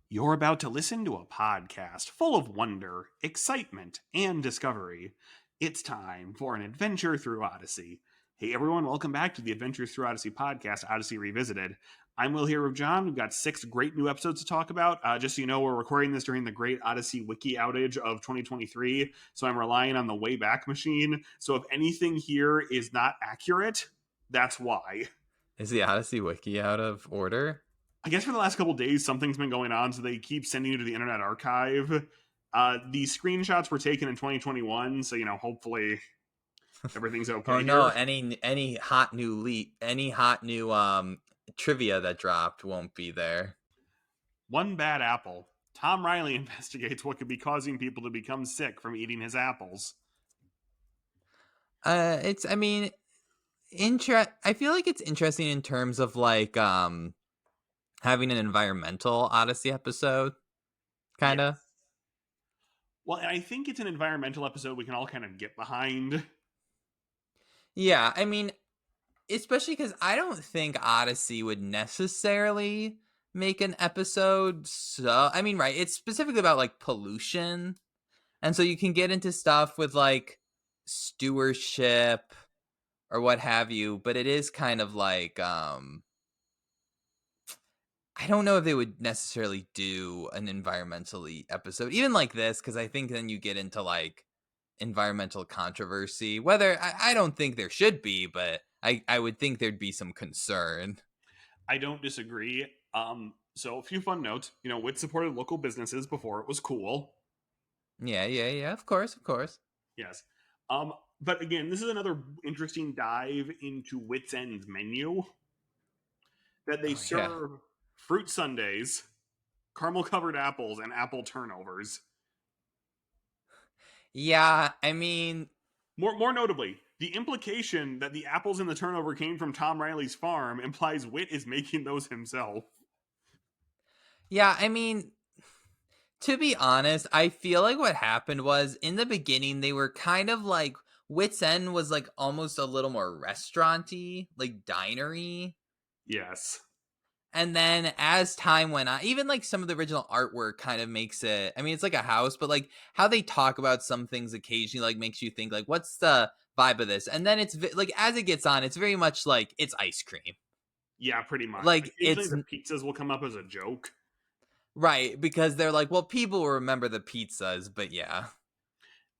You're about to listen to a podcast full of wonder, excitement, and discovery. It's time for an adventure through Odyssey. Hey everyone, welcome back to the Adventures Through Odyssey podcast, Odyssey Revisited. I'm Will here with John. We've got 6 great new episodes to talk about. Just so you know, we're recording this during the great Odyssey wiki outage of 2023, so I'm relying on the Wayback Machine. So if anything here is not accurate, that's why. Is the Odyssey wiki out of order? I guess for the last couple of days, something's been going on, so they keep sending you to the Internet Archive. The screenshots were taken in 2021, so hopefully everything's okay. Oh no! Any hot new trivia that dropped won't be there. One bad apple. Tom Riley investigates what could be causing people to become sick from eating his apples. I feel like it's interesting in terms of having an environmental Odyssey episode, kind of. Yes. Well, and I think it's an environmental episode we can all kind of get behind. Yeah, especially because I don't think Odyssey would necessarily make an episode. So, right, it's specifically about pollution. And so you can get into stuff with stewardship or what have you, but it is kind of I don't know if they would necessarily do an environmentally episode, even like this, because I think then you get into environmental controversy. Whether I don't think there should be, but I would think there'd be some concern. I don't disagree. So a few fun notes. WIT supported local businesses before it was cool. Yeah. Of course. Yes. But again, this is another interesting dive into Wit's End's menu. That they serve fruit sundaes, caramel covered apples, and apple turnovers. Yeah, more notably, the implication that the apples in the turnover came from Tom Riley's farm implies Wit is making those himself. Yeah, to be honest, I feel like what happened was in the beginning they were kind of Wit's End was almost a little more restaurant-y, dinery. Yes. And then as time went on, even some of the original artwork kind of makes it, it's like a house, but how they talk about some things occasionally makes you think what's the vibe of this? And then it's as it gets on, it's very much it's ice cream. Yeah, pretty much. It's the pizzas will come up as a joke. Right, because they're well, people will remember the pizzas, but yeah.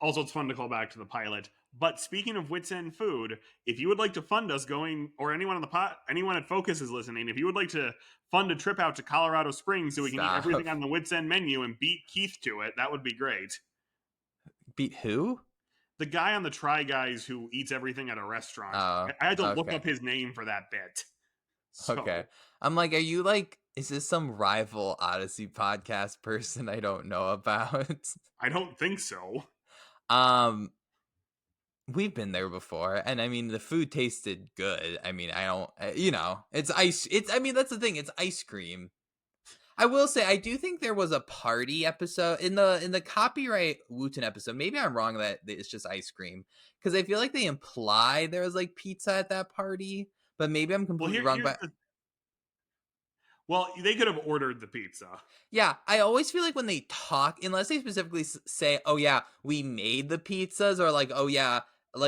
Also, it's fun to call back to the pilot. But speaking of Wits End food, if you would like to fund us going, or anyone on the anyone at Focus is listening, if you would like to fund a trip out to Colorado Springs so we can eat everything on the Wits End menu and beat Keith to it, that would be great. Beat who? The guy on the Try Guys who eats everything at a restaurant. I had to look up his name for that bit. So. Okay. I'm are you is this some rival Odyssey podcast person I don't know about? I don't think so. We've been there before, and the food tasted good. I don't, it's ice. That's the thing. It's ice cream. I will say, I do think there was a party episode in the copyright Wooten episode. Maybe I'm wrong that it's just ice cream, because I feel like they imply there was pizza at that party, but maybe I'm completely wrong. Well, they could have ordered the pizza. Yeah, I always feel when they talk, unless they specifically say, "Oh yeah, we made the pizzas," or "Oh yeah,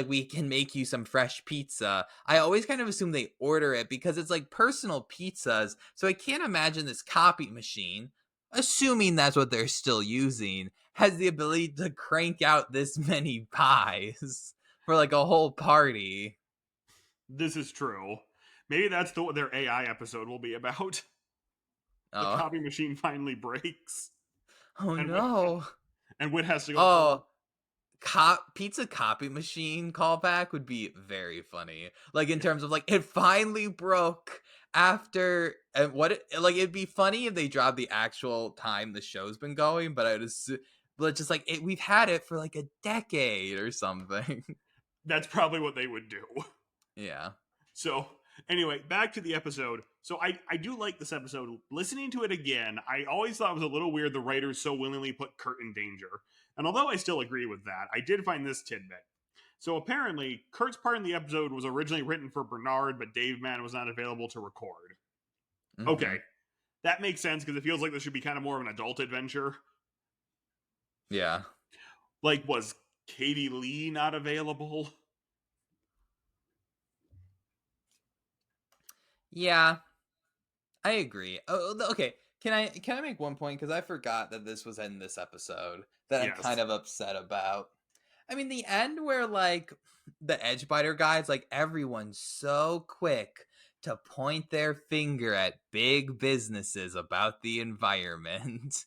we can make you some fresh pizza," I always kind of assume they order it because it's personal pizzas. So I can't imagine this copy machine, assuming that's what they're still using, has the ability to crank out this many pies for a whole party. This is true. Maybe that's what their AI episode will be about. The copy machine finally breaks. Oh, and no. Wit has to go. Pizza copy machine callback would be very funny. In terms of it finally broke after, and it'd be funny if they dropped the actual time the show's been going, but I would assume, just we've had it for a decade or something. That's probably what they would do. Yeah. So anyway, back to the episode. So I do like this episode. Listening to it again, I always thought it was a little weird the writers so willingly put Kurt in danger. And although I still agree with that, I did find this tidbit. So apparently, Kurt's part in the episode was originally written for Bernard, but Dave Mann was not available to record. Mm-hmm. Okay. That makes sense because it feels like this should be kind of more of an adult adventure. Yeah. Like, was Katie Lee not available? Yeah, I agree. Okay. Can I make one point because I forgot that this was in this episode that I'm kind Yes. of upset about. I mean, the end where like the Edgebiter guys, like everyone's so quick to point their finger at big businesses about the environment.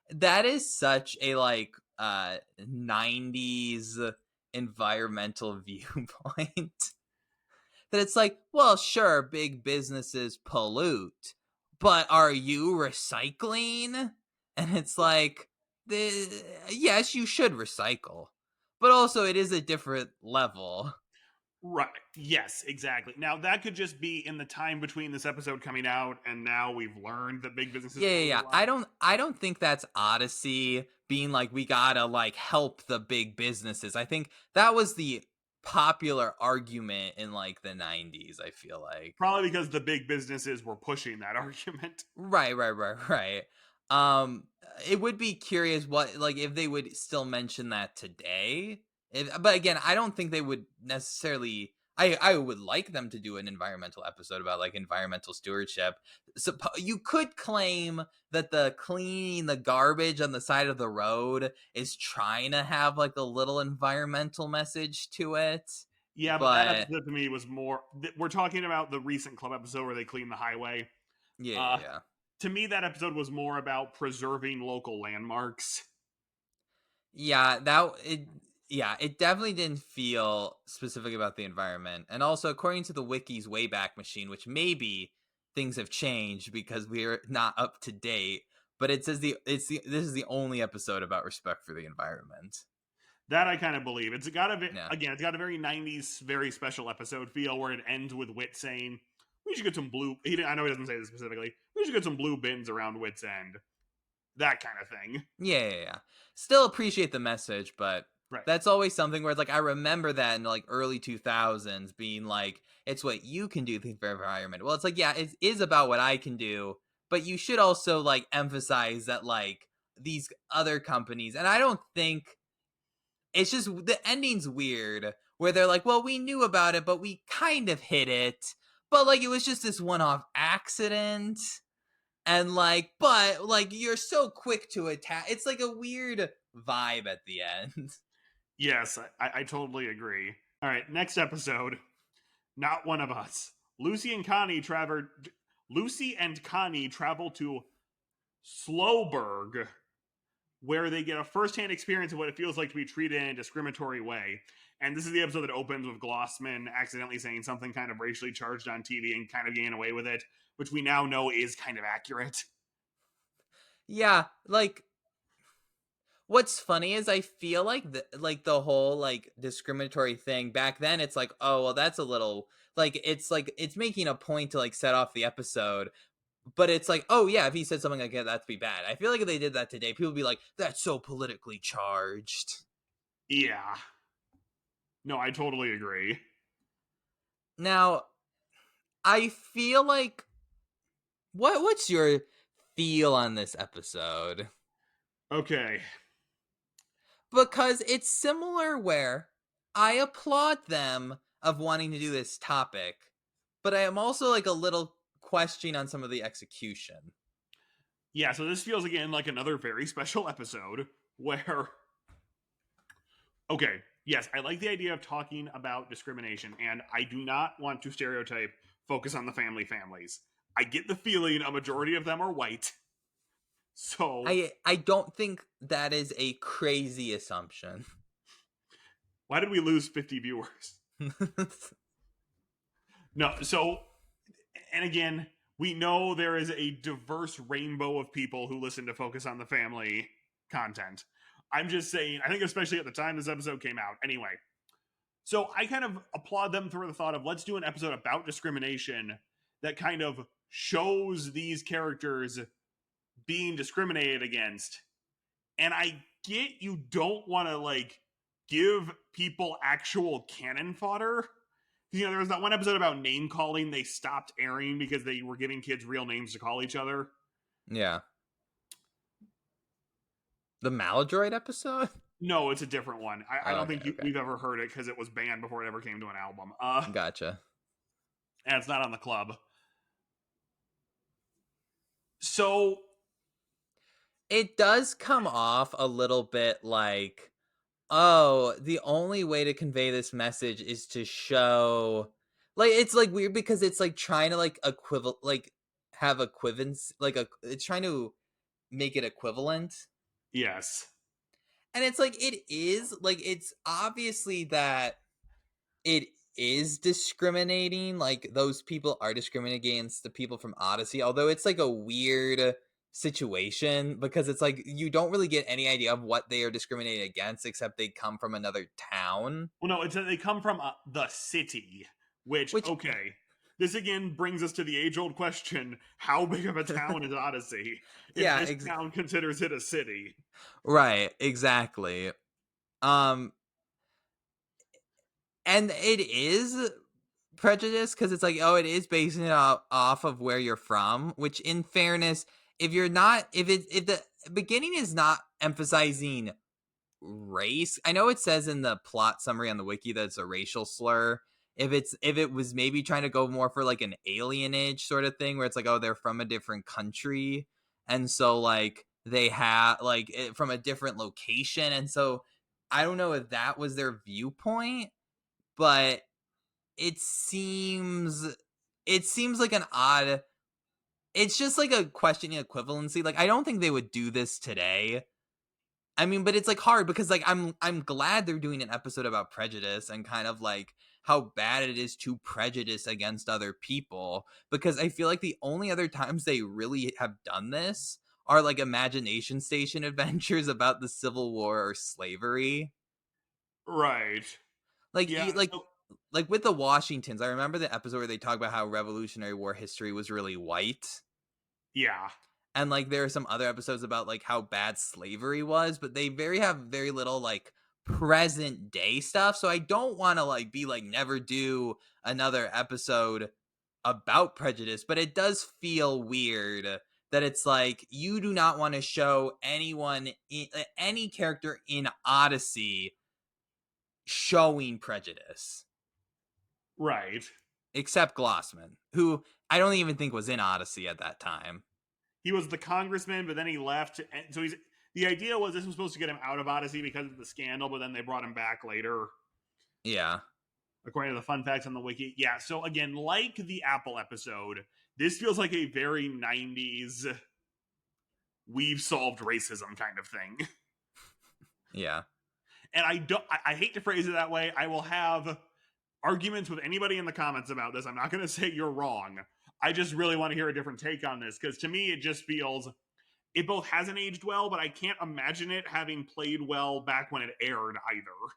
That is such a like 90s environmental viewpoint. That it's like, well, sure, big businesses pollute, but are you recycling? And it's like, yes, you should recycle, but also it is a different level. Right. Yes, exactly. Now, that could just be in the time between this episode coming out and now we've learned that big businesses Yeah, yeah, pollute yeah. a I lot. don't, I don't think that's Odyssey being like we gotta like help the big businesses. I think that was the popular argument in like the 90s. I feel like. Probably because the big businesses were pushing that argument. Right, right, right, right. Um, it would be curious what like if they would still mention that today. But again, I don't think they would necessarily. I would like them to do an environmental episode about like environmental stewardship. So you could claim that the cleaning the garbage on the side of the road is trying to have like a little environmental message to it, Yeah, but that but episode to me was more. We're talking about the recent club episode where they clean the highway. yeah, yeah, Uh, yeah. to me, that episode was more about preserving local landmarks. Yeah, that it yeah, it definitely didn't feel specific about the environment. And also according to the wiki's Wayback Machine, which maybe things have changed because we're not up to date, but it says this is the only episode about respect for the environment. That I kind of believe. It's got a Yeah. again, it's got a very '90s, very special episode feel where it ends with Wit saying, "We should get some blue." I know he doesn't say this specifically. We should get some blue bins around Wit's End. That kind of thing. Yeah, yeah, yeah. Still appreciate the message, but Right. that's always something where it's like I remember that in like early 2000s being like it's what you can do for the environment. Well, it's like yeah, it is about what I can do, but you should also like emphasize that like these other companies and I don't think it's just the ending's weird where they're like, "Well, we knew about it, but we kind of hid it." But like it was just this one-off accident and like but like you're so quick to attack it's like a weird vibe at the end. Yes, I totally agree. All right, next episode. Not one of us. Lucy and Connie travel to Slowberg, where they get a first-hand experience of what it feels like to be treated in a discriminatory way. And this is the episode that opens with Glossman accidentally saying something kind of racially charged on TV and kind of getting away with it, which we now know is kind of accurate. Yeah, like what's funny is I feel like the whole like discriminatory thing back then it's like oh well that's a little like it's making a point to like set off the episode but it's like oh yeah if he said something like that that'd be bad. I feel like if they did that today people would be like that's so politically charged. Yeah. No, I totally agree. Now I feel like what's your feel on this episode? Okay. Because it's similar where I applaud them of wanting to do this topic, but I am also like a little questioning on some of the execution. Yeah, so this feels again like another very special episode where okay, yes, I like the idea of talking about discrimination, and I do not want to stereotype focus on the families. I get the feeling a majority of them are white. So I don't think that is a crazy assumption. why did we lose 50 viewers? No, so and again, we know there is a diverse rainbow of people who listen to Focus on the Family content. I'm just saying, I think especially at the time this episode came out. Anyway, so I kind of applaud them for the thought of let's do an episode about discrimination that kind of shows these characters being discriminated against. And I get you don't want to like give people actual cannon fodder. You know, there was that one episode about name calling they stopped airing because they were giving kids real names to call each other. Yeah. The Maladroit episode? No, it's a different one. I don't Okay, think okay. we've ever heard it because it was banned before it ever came to an album. Gotcha. And it's not on the club. So It does come off a little bit like, oh, the only way to convey this message is to show, like, it's like weird because it's like trying to like have equivalence, like it's trying to make it equivalent. yes, And it's like it is like it's obviously that it is discriminating, like those people are discriminating against the people from Odyssey, although it's like a weird situation because it's like you don't really get any idea of what they are discriminating against except they come from another town, well, no, it's that they come from the city. Which, which okay, this again brings us to the age-old question: how big of a town is Odyssey? If yeah, this town considers it a city, right, exactly. Um and it is prejudice because it's like, oh, it is basing it off of where you're from, which in fairness, if you're not, if the beginning is not emphasizing race, I know it says in the plot summary on the wiki that it's a racial slur. If it was maybe trying to go more for like an alienage sort of thing where it's like, oh, they're from a different country and so like they have like from a different location, and so I don't know if that was their viewpoint, but it seems it seems like an odd, it's just like a questioning equivalency. Like I don't think they would do this today. I mean, but it's like hard because like I'm glad they're doing an episode about prejudice and kind of like how bad it is to prejudice against other people, because I feel like the only other times they really have done this are like imagination station adventures about the Civil War or slavery. right? Like Yeah. So like with the Washingtons, I remember the episode where they talk about how Revolutionary War history was really white. yeah, And like there are some other episodes about like how bad slavery was, but they have very little like present day stuff. So I don't want to like be like never do another episode about prejudice, but it does feel weird that it's like you do not want to show anyone any character in Odyssey showing prejudice right. except Glossman, who I don't even think was in Odyssey at that time. He was the congressman, but then he left. And so he's the idea was this was supposed to get him out of Odyssey because of the scandal, but then they brought him back later, Yeah. according to the fun facts on the wiki. Yeah. So again, like the Apple episode, this feels like a very '90s we've solved racism kind of thing. Yeah. And I don't. I hate to phrase it that way. I will have arguments with anybody in the comments about this. I'm not going to say you're wrong. I just really want to hear a different take on this because to me, it just feels it both hasn't aged well, but I can't imagine it having played well back when it aired either.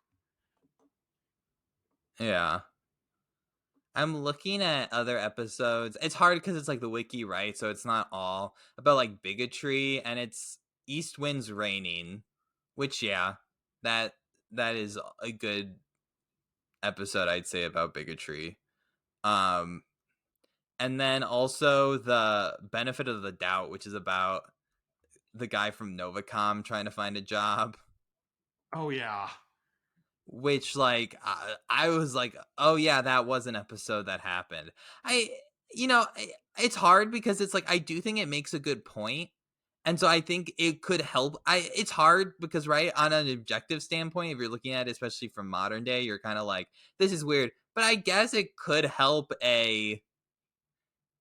Yeah. I'm looking at other episodes. It's hard because it's like the wiki, right? So it's not all about like bigotry, and it's East Winds Raining, which yeah, that that is a good episode I'd say about bigotry. Um and then also the Benefit of the Doubt, which is about the guy from Novacom trying to find a job. Oh yeah, Which like I was like, oh yeah, that was an episode that happened. I you know it's hard because it's like I do think it makes a good point, and so I think it could help. I It's hard because right on an objective standpoint, if you're looking at it especially from modern day, you're kind of like this is weird, but I guess it could help a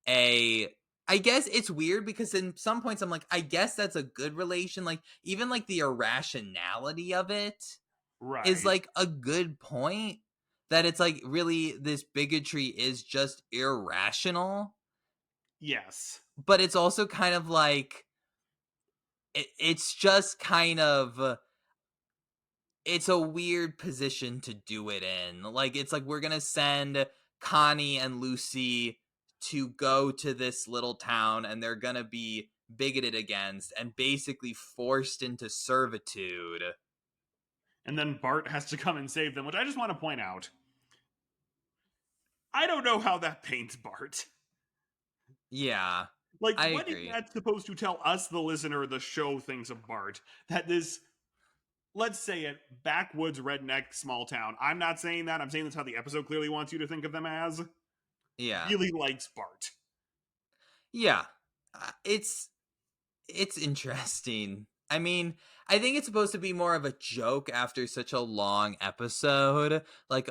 I guess it's weird because in some points I'm like I guess that's a good relation, like even like the irrationality of it is right. like a good point, that it's like really this bigotry is just irrational, Yes, but it's also kind of like it's just kind of it's a weird position to do it in. Like it's like we're going to send Connie and Lucy to go to this little town and they're going to be bigoted against and basically forced into servitude. and then Bart has to come and save them, which I just want to point out. I don't know how that paints Bart. Yeah. Like, I what is agree. that supposed to tell us, the listener, the show thinks of Bart? That this, let's say it, backwoods redneck small town. I'm not saying that. I'm saying that's how the episode clearly wants you to think of them as. Yeah. Really likes Bart. Yeah. It's interesting. I mean, I think it's supposed to be more of a joke after such a long episode. Like,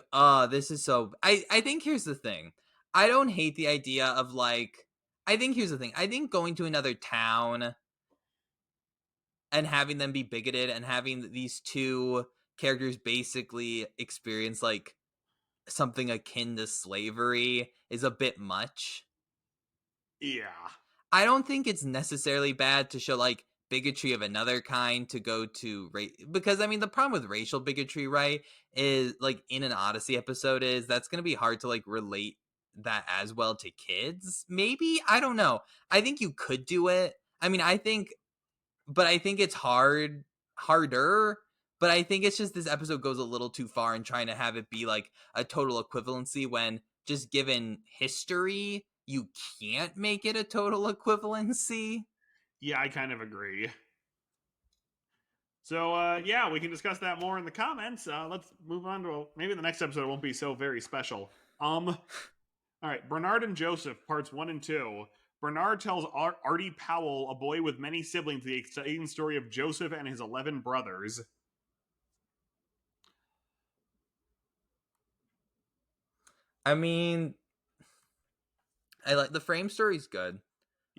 this is so I think here's the thing. I don't hate the idea of like I think here's the thing. I think going to another town and having them be bigoted and having these two characters basically experience like something akin to slavery is a bit much. Yeah. I don't think it's necessarily bad to show like bigotry of another kind to go to because I mean the problem with racial bigotry, right, is like in an Odyssey episode is that's going to be hard to like relate that as well to kids. Maybe, I don't know. I think you could do it. I mean, I think it's harder. But I think it's just this episode goes a little too far in trying to have it be like a total equivalency when just given history, you can't make it a total equivalency. Yeah, I kind of agree. So, yeah, we can discuss that more in the comments. Let's move on to maybe the next episode won't be so very special. All right, Bernard and Joseph, parts 1 and 2. Bernard tells Artie Powell, a boy with many siblings, the exciting story of Joseph and his 11 brothers. I mean, I like the frame story's good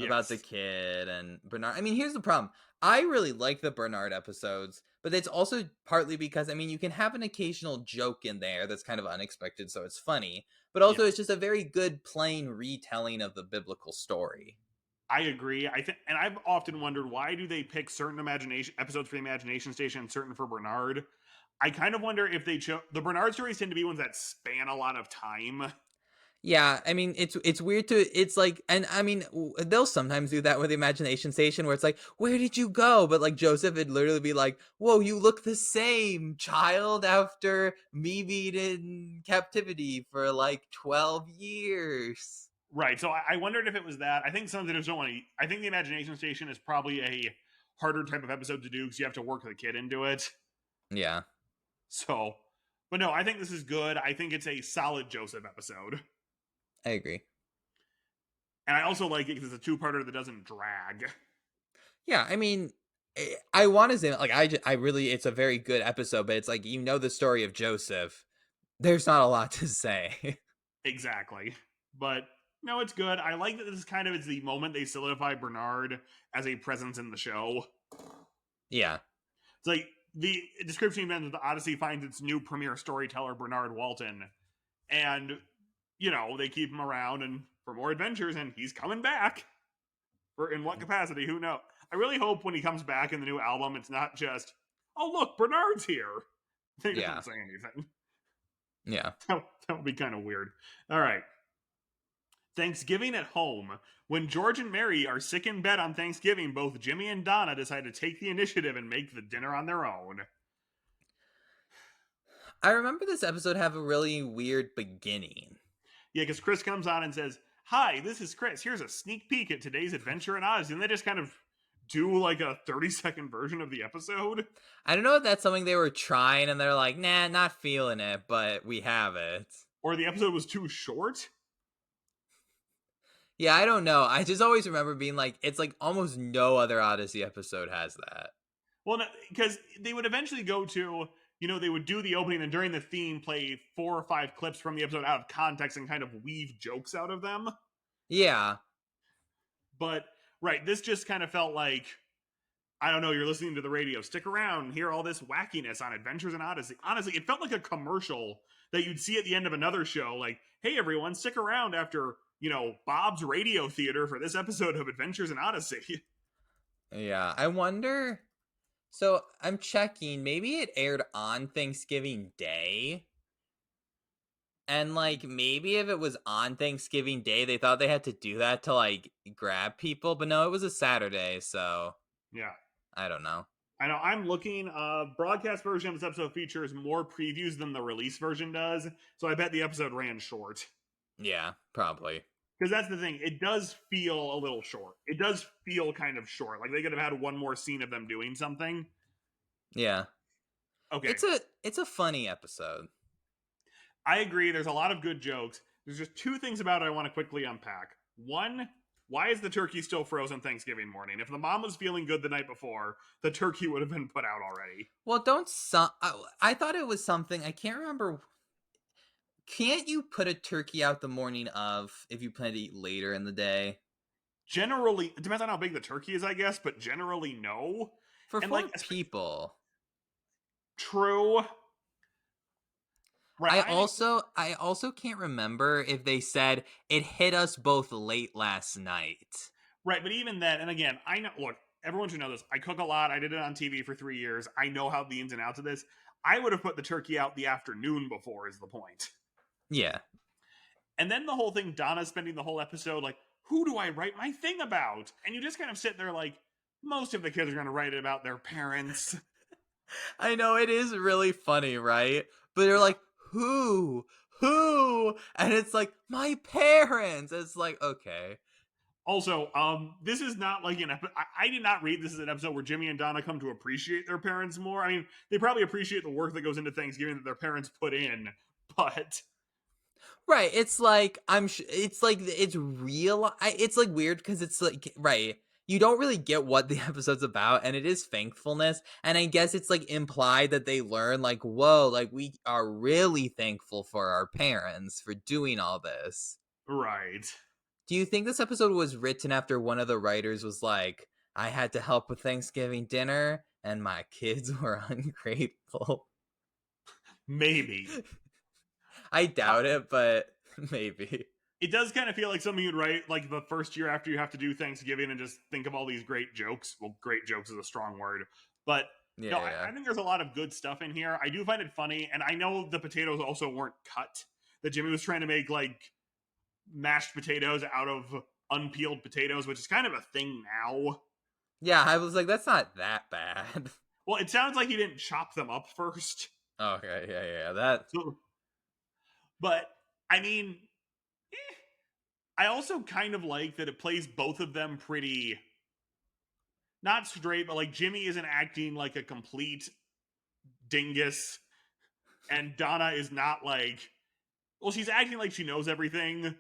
about the Yes. kid and Bernard. I mean, here's the problem. I really like the Bernard episodes, but it's also partly because I mean, you can have an occasional joke in there that's kind of unexpected, so it's funny. But Yeah, also, it's just a very good plain retelling of the biblical story. I agree. I think, and I've often wondered, why do they pick certain imagination episodes for the Imagination Station and certain for Bernard? I kind of wonder if they chose the Bernard stories tend to be ones that span a lot of time. Yeah, I mean, it's weird to it's like, and I mean, they'll sometimes do that with the Imagination Station where it's like, where did you go? But like Joseph would literally be like, whoa, you look the same, child, after me being in captivity for like 12 years. Right. So I wondered if it was that. I think some of it just don't want to. I think the Imagination Station is probably a harder type of episode to do because you have to work the kid into it. Yeah, So, but no, I think this is good. I think it's a solid Joseph episode. I agree. And I also like it because it's a two-parter that doesn't drag. Yeah, I mean, I want to say like I really it's a very good episode, but it's like the story of Joseph. There's not a lot to say. Exactly. But no, it's good. I like that this kind of is the moment they solidify Bernard as a presence in the show. Yeah. It's like the description event of the Odyssey finds its new premier storyteller, Bernard Walton. And, they keep him around and for more adventures, and he's coming back. For in what capacity? Who knows? I really hope when he comes back in the new album, it's not just, oh, look, Bernard's here. He Yeah. doesn't say anything. Yeah. That would be kind of weird. All right. Thanksgiving at home. When George and Mary are sick in bed on Thanksgiving, both Jimmy and Donna decide to take the initiative and make the dinner on their own. I remember this episode have a really weird beginning. Yeah, because Chris comes on and says, "Hi, this is Chris. Here's a sneak peek at today's adventure in Oz." And they just kind of do like a 30-second version of the episode. I don't know if that's something they were trying and they're like, nah, not feeling it, but we have it. Or the episode was too short. Yeah, I don't know. I just always remember being like, it's like almost no other Odyssey episode has that. Well, because they would eventually go to, they would do the opening and during the theme play 4 or 5 clips from the episode out of context and kind of weave jokes out of them. Yeah. But, right, this just kind of felt like, I don't know, you're listening to the radio. Stick around and hear all this wackiness on Adventures in Odyssey. Honestly, it felt like a commercial that you'd see at the end of another show. Like, hey, everyone, stick around after, Bob's Radio Theater for this episode of Adventures in Odyssey. Yeah, I wonder. So I'm checking. Maybe it aired on Thanksgiving Day. And like maybe if it was on Thanksgiving Day, they thought they had to do that to like grab people. But no, it was a Saturday, so Yeah. I don't know. I know. I'm looking. Broadcast version of this episode features more previews than the release version does. So I bet the episode ran short. Yeah, probably. Because that's the thing. It does feel a little short. It does feel kind of short. Like they could have had one more scene of them doing something. Yeah. Okay. It's a funny episode. I agree. There's a lot of good jokes. There's just two things about it I want to quickly unpack. One, why is the turkey still frozen Thanksgiving morning? If the mom was feeling good the night before, the turkey would have been put out already. Well, don't some I thought it was something I can't remember. Can't you put a turkey out the morning of if you plan to eat later in the day? Generally, it depends on how big the turkey is, I guess, but generally, no. For And, four people. true. Right. I also can't remember if they said it hit us both late last night. Right, but even then, and again, I know, look, everyone should know this. I cook a lot. I did it on TV for 3 years. I know how the ins and outs of this. I would have put the turkey out the afternoon before, is the point. Yeah. And then the whole thing, Donna's spending the whole episode like, who do I write my thing about? And you just kind of sit there like, most of the kids are going to write it about their parents. I know, it is really funny, right? But they're like, who? Who? And it's like, my parents. It's like, okay. Also, this is not like I did not read this as an episode where Jimmy and Donna come to appreciate their parents more. I mean, they probably appreciate the work that goes into Thanksgiving that their parents put in, but Right. It's like it's like it's real. It's like weird because it's like right. You don't really get what the episode's about, and it is thankfulness. And I guess it's like implied that they learn, like, whoa, like we are really thankful for our parents for doing all this. right. Do you think this episode was written after one of the writers was like, I had to help with Thanksgiving dinner, and my kids were ungrateful? Maybe. I doubt it, but maybe. It does kind of feel like something you'd write like the first year after you have to do Thanksgiving and just think of all these great jokes. Well, great jokes is a strong word, but Yeah. no, I think there's a lot of good stuff in here. I do find it funny, and I know the potatoes also weren't cut. That Jimmy was trying to make like mashed potatoes out of unpeeled potatoes, which is kind of a thing now. Yeah, I was like, that's not that bad. Well, it sounds like he didn't chop them up first. Okay, yeah, that. So, but I mean, I also kind of like that it plays both of them pretty not straight, but like Jimmy isn't acting like a complete dingus, and Donna is not like, well, she's acting like she knows everything,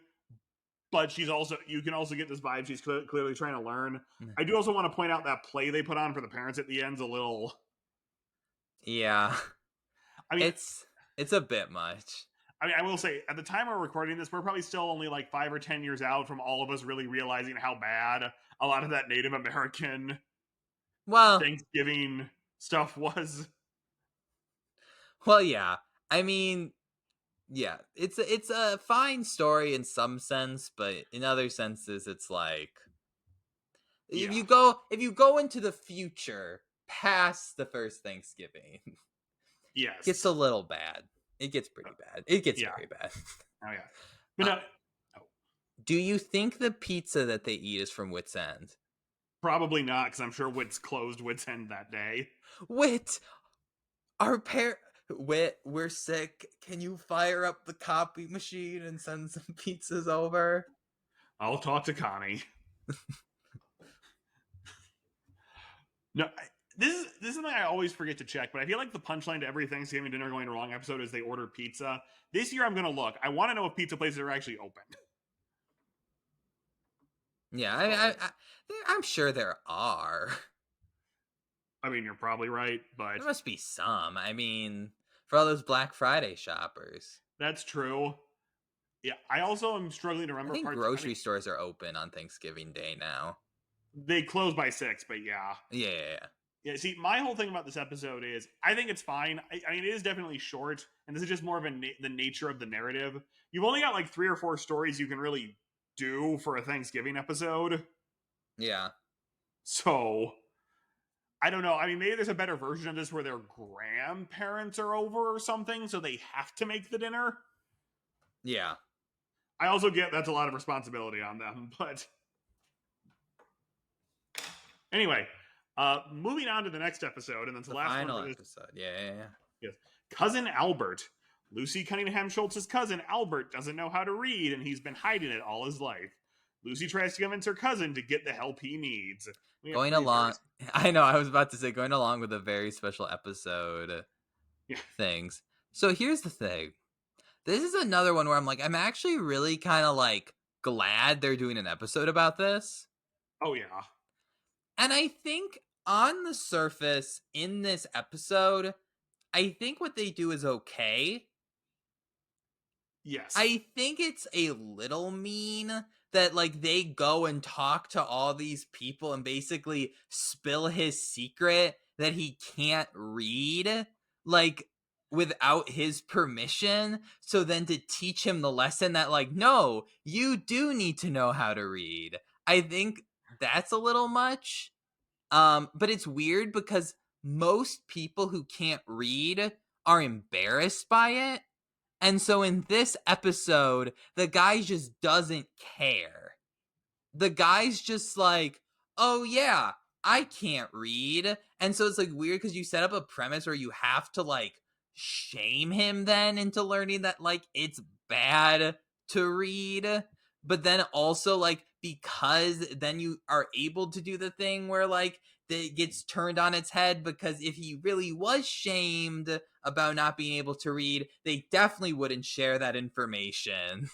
but she's also, you can also get this vibe she's clearly trying to learn. I do also want to point out that play they put on for the parents at the end's a little. Yeah, I mean, it's a bit much. I mean, I will say, at the time we're recording this, we're probably still only like 5 or 10 years out from all of us really realizing how bad a lot of that Native American Thanksgiving stuff was. Well, yeah. I mean, yeah, it's a fine story in some sense, but in other senses, it's like Yeah. if you go into the future past the first Thanksgiving, Yes, it gets a little bad. It gets pretty bad. It gets very bad. Oh yeah, but no, do you think the pizza that they eat is from Wit's End? probably not, because I'm sure Wit's closed Wit's End that day. Wit, Wit, we're sick. Can you fire up the copy machine and send some pizzas over? I'll talk to Connie. No, this is something I always forget to check, but I feel like the punchline to every Thanksgiving dinner going wrong episode is they order pizza. This year I'm going to look. I want to know if pizza places are actually open. Yeah, I'm sure there are. I mean, you're probably right, but there must be some. I mean, for all those Black Friday shoppers. That's true. Yeah, I also am struggling to remember. I think grocery stores are open on Thanksgiving Day now. They close by 6, but yeah. Yeah. See, my whole thing about this episode is I think it's fine. I mean, it is definitely short, and this is just more of the nature of the narrative. You've only got like 3 or 4 stories you can really do for a Thanksgiving episode. Yeah. So, I don't know. I mean, maybe there's a better version of this where their grandparents are over or something, so they have to make the dinner. Yeah. I also get that's a lot of responsibility on them, but anyway, moving on to the next episode, and then the last final one for episode. Yeah. Yes, Cousin Albert. Lucy Cunningham Schultz's cousin, Albert, doesn't know how to read, and he's been hiding it all his life. Lucy tries to convince her cousin to get the help he needs. We have Going these along, various... I know, I was about to say, going along with a very special episode Yeah. things. So here's the thing. This is another one where I'm like, I'm actually really kind of like glad they're doing an episode about this. Oh, yeah. And I think on the surface in this episode, I think what they do is okay. Yes. I think it's a little mean that like they go and talk to all these people and basically spill his secret that he can't read like without his permission, so then to teach him the lesson that like no, you do need to know how to read. I think that's a little much. But it's weird because most people who can't read are embarrassed by it. And so in this episode, the guy just doesn't care. The guy's just like, oh yeah, I can't read. And so it's like weird because you set up a premise where you have to like shame him then into learning that like it's bad to read. But then also like because then you are able to do the thing where like it gets turned on its head, because if he really was shamed about not being able to read, they definitely wouldn't share that information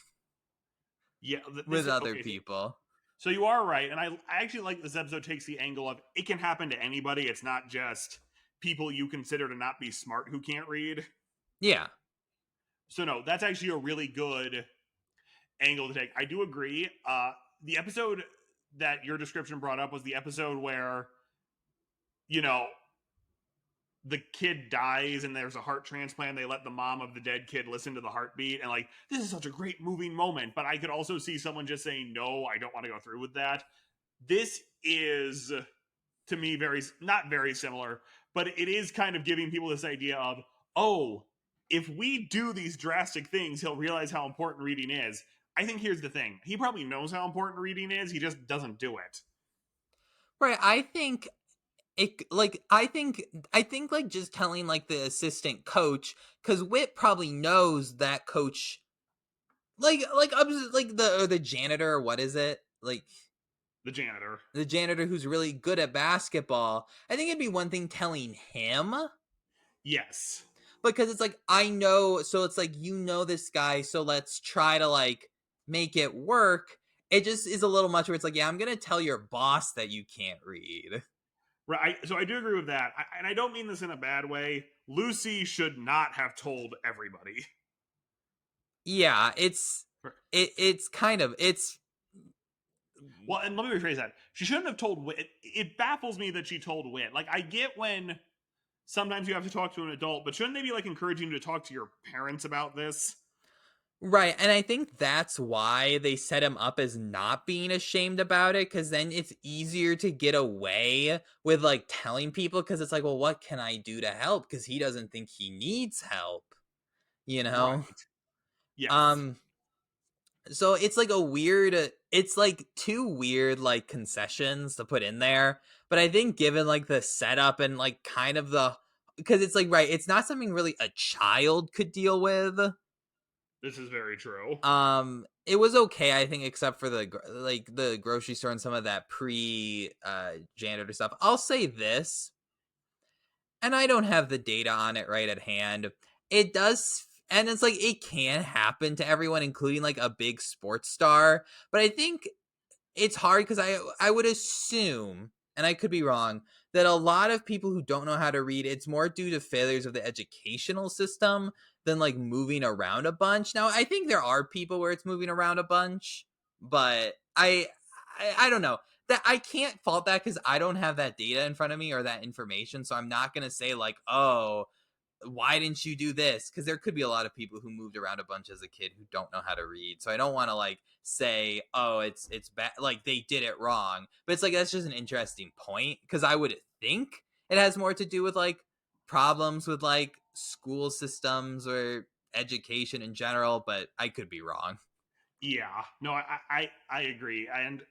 Yeah. with other Okay. people. So you are right. And I actually like this episode takes the angle of it can happen to anybody. It's not just people you consider to not be smart who can't read. Yeah. So no, that's actually a really good angle to take. I do agree. The episode that your description brought up was the episode where, you know, the kid dies and there's a heart transplant. They let the mom of the dead kid listen to the heartbeat. And like, this is such a great moving moment. But I could also see someone just saying, no, I don't want to go through with that. This is, to me, not very similar, but it is kind of giving people this idea of, oh, if we do these drastic things, he'll realize how important reading is. I think here's the thing. He probably knows how important reading is. He just doesn't do it. Right. I think it like I think like just telling like the assistant coach, because Wit probably knows that coach like the janitor, or what is it? Like The janitor. the janitor who's really good at basketball. I think it'd be one thing telling him, Yes. because it's like I know, so it's like you know this guy, so let's try to like make it work. It just is a little much where it's like, yeah, I'm gonna tell your boss that you can't read. Right. So I do agree with that. And I don't mean this in a bad way. Lucy should not have told everybody. Yeah, it's kind of it's Well, and let me rephrase that. She shouldn't have told Wit. It baffles me that she told Wit. Like, I get when sometimes you have to talk to an adult, but shouldn't they be like encouraging you to talk to your parents about this? right. And I think that's why they set him up as not being ashamed about it, because then it's easier to get away with like telling people, because it's like, well, what can I do to help? Because he doesn't think he needs help, you know? Right. Yes. Um, so it's like a weird, it's like two weird like concessions to put in there. But I think given like the setup and like kind of the, because it's like, right, it's not something really a child could deal with. This is very true. It was okay, I think, except for like the grocery store and some of that pre janitor stuff. I'll say this, and I don't have the data on it right at hand. It does, and it's like it can happen to everyone, including like a big sports star. But I think it's hard because I would assume, and I could be wrong, that a lot of people who don't know how to read, it's more due to failures of the educational system than like moving around a bunch. Now, I think there are people where it's moving around a bunch, but I don't know. That I can't fault that because I don't have that data in front of me or that information. So I'm not gonna say like, oh, why didn't you do this? Because there could be a lot of people who moved around a bunch as a kid who don't know how to read. So I don't want to like say, oh, it's bad, like they did it wrong. But it's like that's just an interesting point, because I would think it has more to do with like problems with like school systems or education in general, but I could be wrong. Yeah. No, I agree. And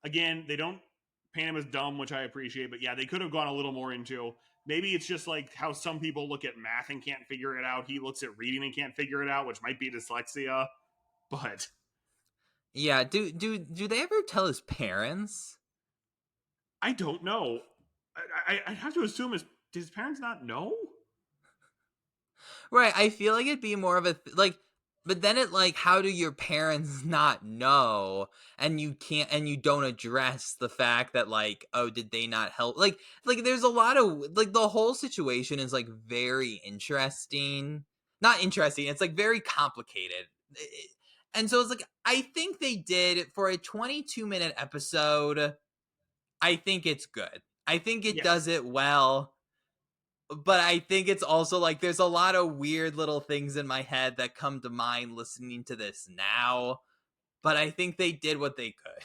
again, they don't paint him as dumb, which I appreciate. But yeah, they could have gone a little more into. Maybe it's just like how some people look at math and can't figure it out. He looks at reading and can't figure it out, which might be dyslexia. But Yeah, do they ever tell his parents? I don't know. I have to assume his parents not know? Right, I feel like it'd be more of a like, but then it like, how do your parents not know? And you can't, and you don't address the fact that like, oh, did they not help? Like there's a lot of like the whole situation is like very interesting. Not interesting. It's like very complicated. And so it's like I think they did for a 22-minute episode. I think it's good. I think it Yes. does it well, but I think it's also like there's a lot of weird little things in my head that come to mind listening to this now. But I think they did what they could.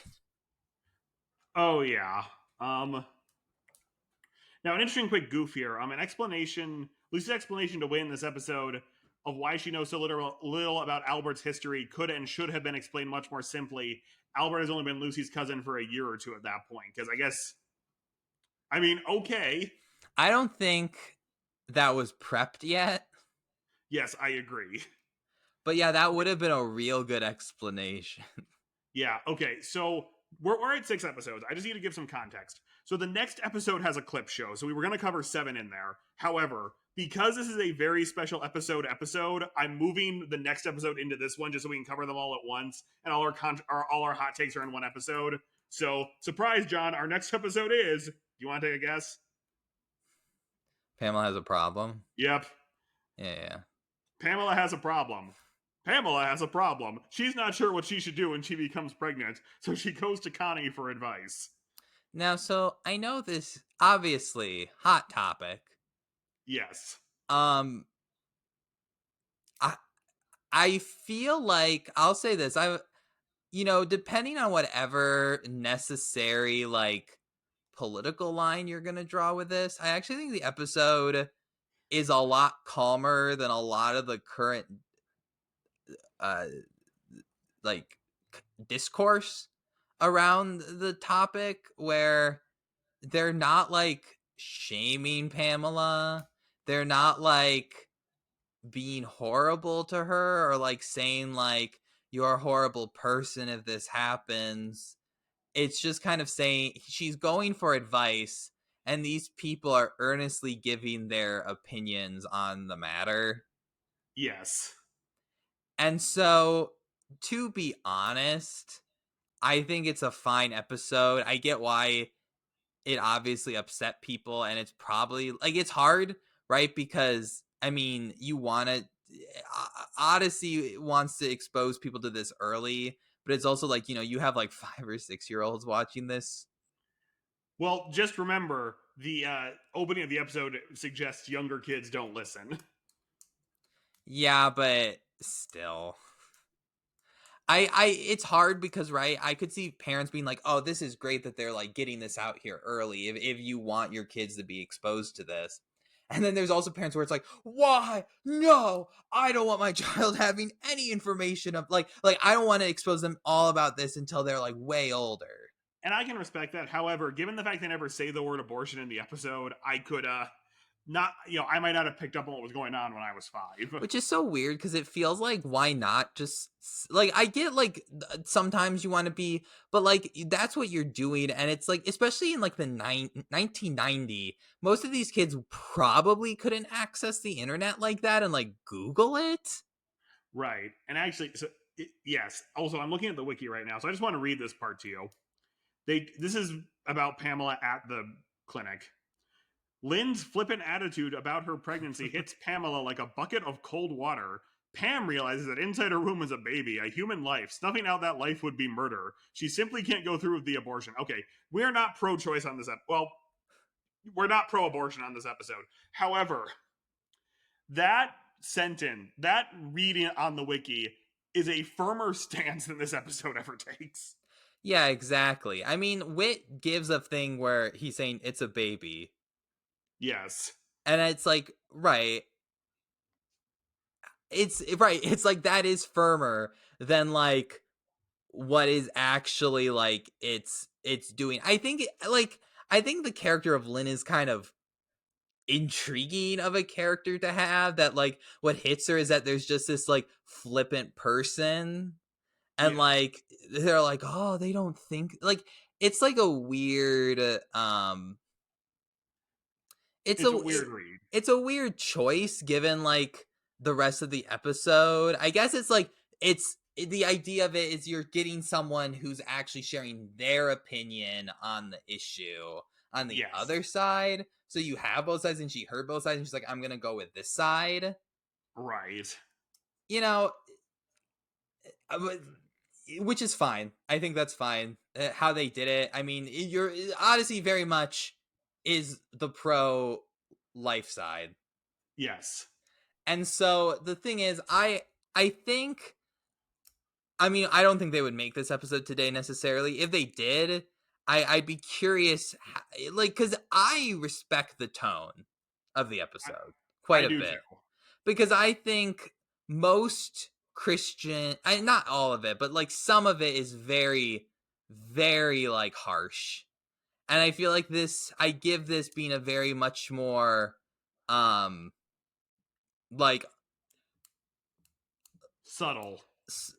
Oh yeah. Um Now, an interesting quick goof here. An explanation, Lucy's explanation to win this episode of why she knows so little about Albert's history could and should have been explained much more simply. Albert has only been Lucy's cousin for a year or two at that point. Because I guess, I mean, okay. I don't think that was prepped yet. Yes, I agree. But yeah, that would have been a real good explanation. Yeah, okay. So we're at 6 episodes. I just need to give some context. So the next episode has a clip show. So we were going to cover 7 in there. However, because this is a very special episode, I'm moving the next episode into this one just so we can cover them all at once, and all our hot takes are in one episode. So surprise, John. Our next episode is. Do you want to take a guess? Pamela has a problem. Yep. Yeah. Pamela has a problem. Pamela has a problem. She's not sure what she should do when she becomes pregnant, so she goes to Connie for advice. Now, so I know this obviously hot topic. Yes. Um, I I feel like I'll say this. Depending on whatever necessary like political line you're gonna draw with this, I actually think the episode is a lot calmer than a lot of the current uh like discourse around the topic, where they're not like shaming Pamela. They're not like being horrible to her or like saying like you're a horrible person if this happens. It's just kind of saying she's going for advice, and these people are earnestly giving their opinions on the matter. Yes. And so, to be honest, I think it's a fine episode. I get why it obviously upset people, and it's probably like it's hard, right? Because I mean, you want to Odyssey wants to expose people to this early, but it's also like, you have like 5 or 6 year olds watching this. Well, just remember the opening of the episode suggests younger kids don't listen. Yeah, but still. It's hard because, right, I could see parents being like, oh, this is great that they're like getting this out here early if you want your kids to be exposed to this. And then there's also parents where it's like, why? No, I don't want my child having any information of like I don't want to expose them all about this until they're like way older. And I can respect that. However, given the fact they never say the word abortion in the episode, I could not, I might not have picked up on what was going on when I was 5. Which is so weird because it feels like, why not just like, I get like sometimes you want to be, but like that's what you're doing. And it's like, especially in like the 1990, most of these kids probably couldn't access the internet like that and like Google it. Right. And actually, yes. Also, I'm looking at the wiki right now, so I just want to read this part to you. This is about Pamela at the clinic. Lynn's flippant attitude about her pregnancy hits Pamela like a bucket of cold water. Pam realizes that inside her womb is a baby, a human life. Snuffing out that life would be murder. She simply can't go through with the abortion. Okay, we're not pro-choice on this episode. Well, we're not pro-abortion on this episode. However, that sentence, that reading on the wiki, is a firmer stance than this episode ever takes. Yeah, exactly. I mean, Wit gives a thing where he's saying it's a baby. Yes. And it's like, right. It's right. It's like that is firmer than like what is actually like it's doing. I think the character of Lynn is kind of intriguing of a character to have, that like what hits her is that there's just this like flippant person, and Yes. like they're like, oh, they don't think like, it's like a weird it's It's a a weird read. it's a weird choice given like the rest of the episode. I guess it's like, it's the idea of it is you're getting someone who's actually sharing their opinion on the issue on the Yes. other side. So you have both sides, and she heard both sides, and she's like, I'm gonna go with this side. Right. You know, but- which is fine. I think that's fine. How they did it. I mean, your Odyssey very much is the pro life side. Yes. And so the thing is, I think, I mean, I don't think they would make this episode today necessarily. If they did, I'd be curious, like, because I respect the tone of the episode quite I a do too. bit, because I think most Christian, not all of it, but like some of it is very, very like harsh, and I feel like this, I give this being a very much more, like Subtle.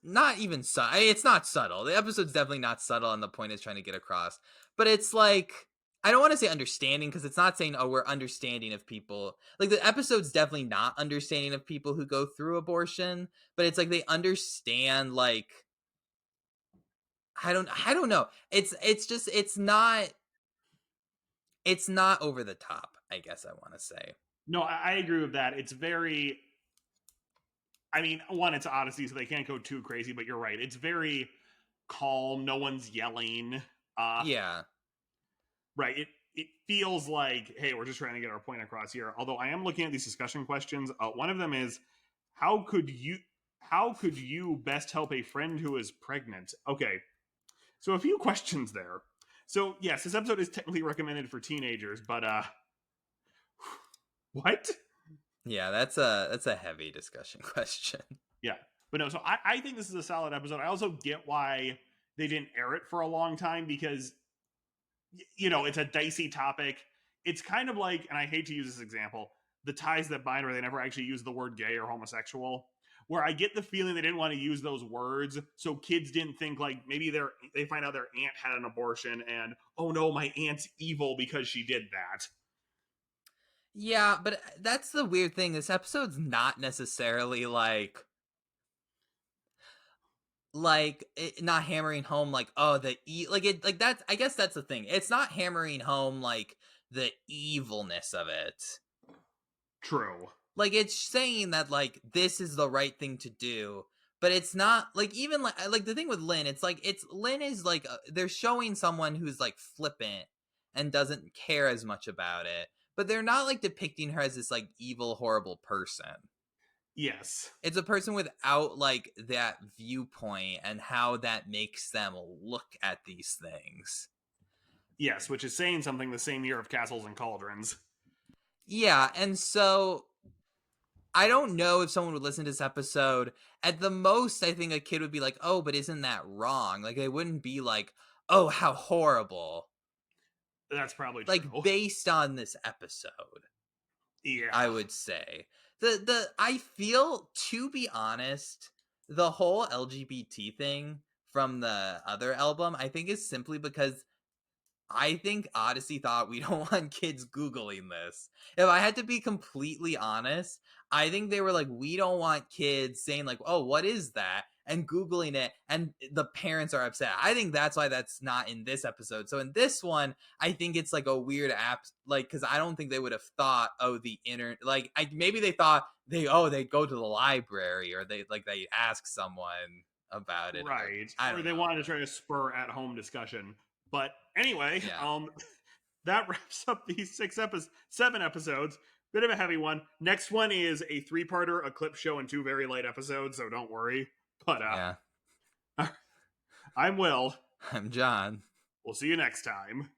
not even it's not subtle. The episode's definitely not subtle, and the point is trying to get across. But it's like, I don't want to say understanding, because it's not saying, oh, we're understanding of people. Like, the episode's definitely not understanding of people who go through abortion, but it's like they understand, like, I don't know. It's just, it's not over the top, I guess I want to say. No, I agree with that. It's very. I mean, one, it's Odyssey, so they can't go too crazy. But you're right. It's very calm. No one's yelling. Uh, Yeah. right. It feels like, hey, we're just trying to get our point across here. Although I am looking at these discussion questions. One of them is, how could you best help a friend who is pregnant? Okay, so a few questions there. So yes, this episode is technically recommended for teenagers, but what? Yeah, that's a heavy discussion question. Yeah, but no. So I think this is a solid episode. I also get why they didn't air it for a long time, because it's a dicey topic. It's kind of like, and I hate to use this example, the ties that bind, where they never actually use the word gay or homosexual. Where I get the feeling they didn't want to use those words, so kids didn't think, like, maybe they find out their aunt had an abortion and, oh no, my aunt's evil because she did that. Yeah, but that's the weird thing. This episode's not necessarily not hammering home like, oh, like it, like that's, I guess that's the thing. It's not hammering home like the evilness of it. True. Like, it's saying that like this is the right thing to do, but it's not like, even like the thing with Lynn, it's like, Lynn is like, they're showing someone who's like flippant and doesn't care as much about it, but they're not like depicting her as this like evil, horrible person. Yes. It's a person without like that viewpoint, and how that makes them look at these things. Yes, which is saying something the same year of Castles and Cauldrons. Yeah, and so I don't know if someone would listen to this episode. At the most, I think a kid would be like, oh, but isn't that wrong? Like, they wouldn't be like, oh, how horrible. That's probably Like, true. based on this episode, Yeah. I would say. I feel, to be honest, the whole LGBT thing from the other album, I think, is simply because I think Odyssey thought we don't want kids Googling this. If I had to be completely honest, I think they were like, we don't want kids saying like, oh, what is that? And Googling it, and the parents are upset. I think that's why that's not in this episode. So in this one, I think it's like a weird app, like, because I don't think they would have thought, oh, the internet, like, maybe they thought they go to the library, or they ask someone about it. Right. I Or don't they know. wanted to try to spur at home discussion. But anyway, Yeah. that wraps up these 7 episodes. Bit of a heavy one. Next one is a 3-parter, a clip show, and 2 very light episodes, so don't worry. But Yeah. I'm Will. I'm John. We'll see you next time.